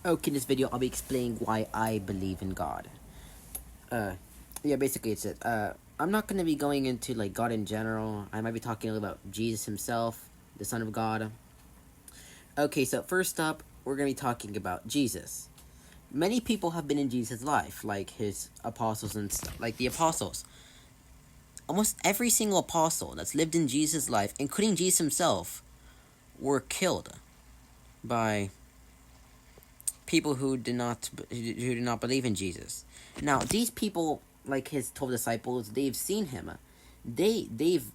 Okay, in this video, I'll be explaining why I believe in God. Yeah, basically it's it. I'm not gonna be going into like God in general. I might be talking a little about Jesus himself, the Son of God. Okay, so first up, we're gonna be talking about Jesus. Many people have been in Jesus' life, like his apostles and stuff, like the apostles. Almost every single apostle that's lived in Jesus' life, including Jesus himself, were killed by people who did not believe in Jesus. Now, these people, like his 12 disciples, they've seen him. They've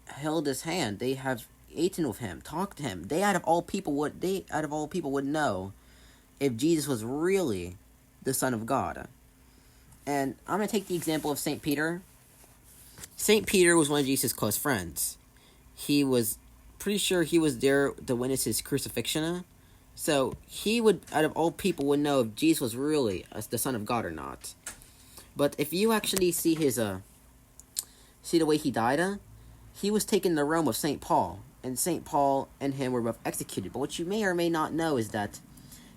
held his hand. They have eaten with him, talked to him. They out of all people would know if Jesus was really the Son of God. And I'm gonna take the example of Saint Peter. Saint Peter was one of Jesus' close friends. He was pretty sure he was there to witness his crucifixion. So he would, out of all people, would know if Jesus was really the Son of God or not. But if you actually see see the way he died, he was taken to Rome with Saint Paul, and Saint Paul and him were both executed. But what you may or may not know is that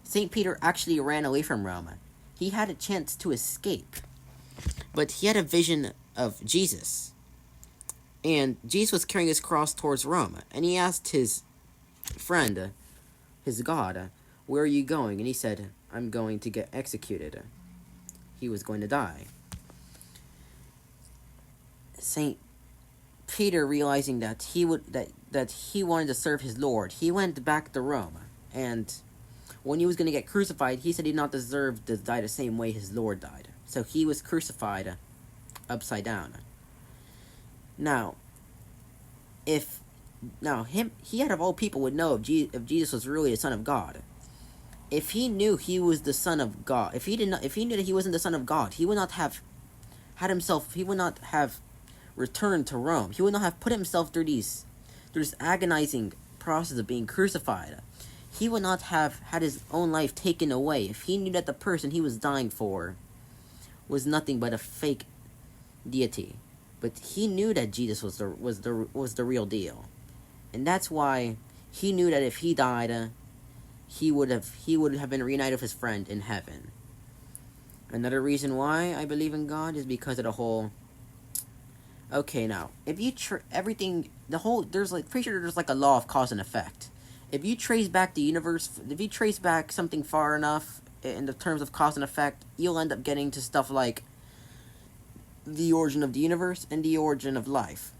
Saint Peter actually ran away from Rome. He had a chance to escape, but he had a vision of Jesus, and Jesus was carrying his cross towards Rome, and he asked his friend, his God, where are you going? And he said, I'm going to get executed. He was going to die. Saint Peter, realizing that he wanted to serve his Lord, he went back to Rome, and when he was going to get crucified, he said he did not deserve to die the same way his Lord died. So he was crucified upside down. Now, he out of all people would know if Jesus was really the Son of God. If he knew he was the Son of God, if he knew that he wasn't the Son of God, he would not have returned to Rome. He would not have put himself through this agonizing process of being crucified. He would not have had his own life taken away if he knew that the person he was dying for was nothing but a fake deity. But he knew that Jesus was the real deal. And that's why he knew that if he died, he would have been reunited with his friend in heaven. Another reason why I believe in God is because of the whole. Okay, now if you there's like a law of cause and effect. If you trace back the universe, if you trace back something far enough in the terms of cause and effect, you'll end up getting to stuff like the origin of the universe and the origin of life.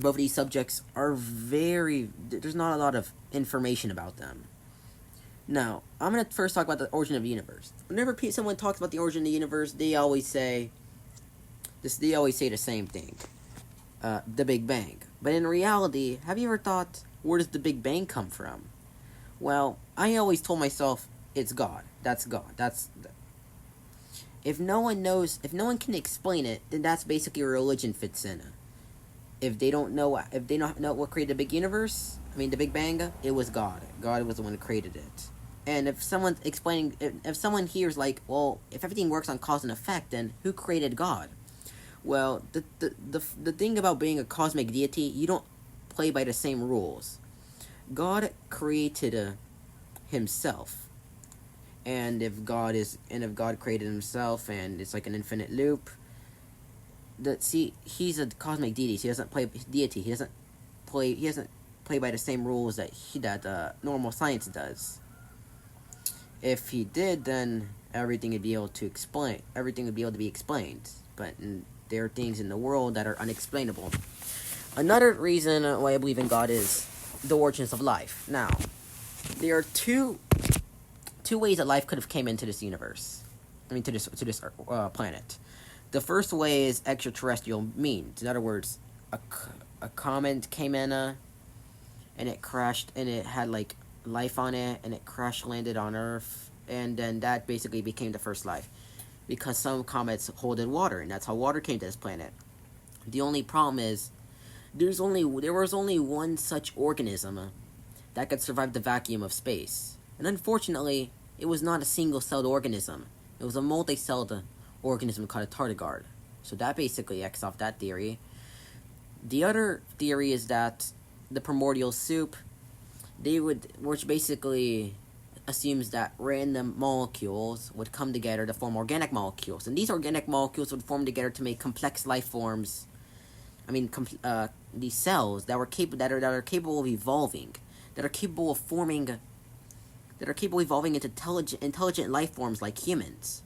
Both of these subjects are there's not a lot of information about them. Now, I'm going to first talk about the origin of the universe. Whenever someone talks about the origin of the universe, they always say the same thing. The Big Bang. But in reality, have you ever thought, where does the Big Bang come from? Well, I always told myself, it's God. That's God. If no one can explain it, then that's basically where religion fits in. If they don't know what created the the Big Bang, it was God. God was the one who created it. And if someone hears like, well, if everything works on cause and effect, then who created God? Well, the thing about being a cosmic deity, you don't play by the same rules. God created himself. And if God created himself and it's like an infinite loop, he's a cosmic deity. He doesn't play deity. He doesn't play by the same rules that normal science does. If he did, then everything would be able to be explained. But there are things in the world that are unexplainable. Another reason why I believe in God is the origins of life. Now, there are two ways that life could have came into this universe. To this planet. The first way is extraterrestrial means. In other words, a comet came in and it crashed, and it had like life on it, and it crash landed on Earth, and then that basically became the first life, because some comets holded water, and that's how water came to this planet. The only problem is there was only one such organism that could survive the vacuum of space, and unfortunately, it was not a single-celled organism. It was a multi-celled organism called a tardigrade. So that basically X off that theory. The other theory is that the primordial soup, which basically assumes that random molecules would come together to form organic molecules, and these organic molecules would form together to make complex life forms. I mean, these cells that are capable of evolving, that are capable of evolving into intelligent life forms like humans.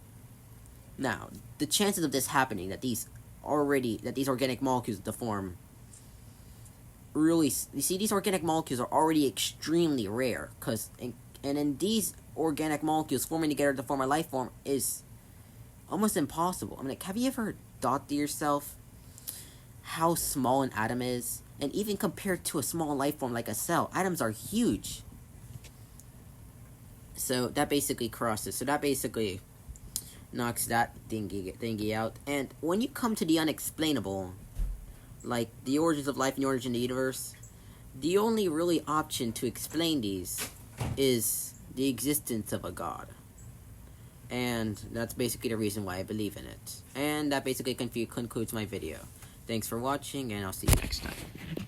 Now, the chances of this happening, that these organic molecules to form, really, you see, these organic molecules are already extremely rare, and in these organic molecules forming together to form a life form is almost impossible. I mean, like, have you ever thought to yourself how small an atom is? And even compared to a small life form like a cell, atoms are huge. So that basically knocks that thingy out. And when you come to the unexplainable, like the origins of life and the origin of the universe, the only really option to explain these is the existence of a god. And that's basically the reason why I believe in it. And that basically concludes my video. Thanks for watching, and I'll see you next time.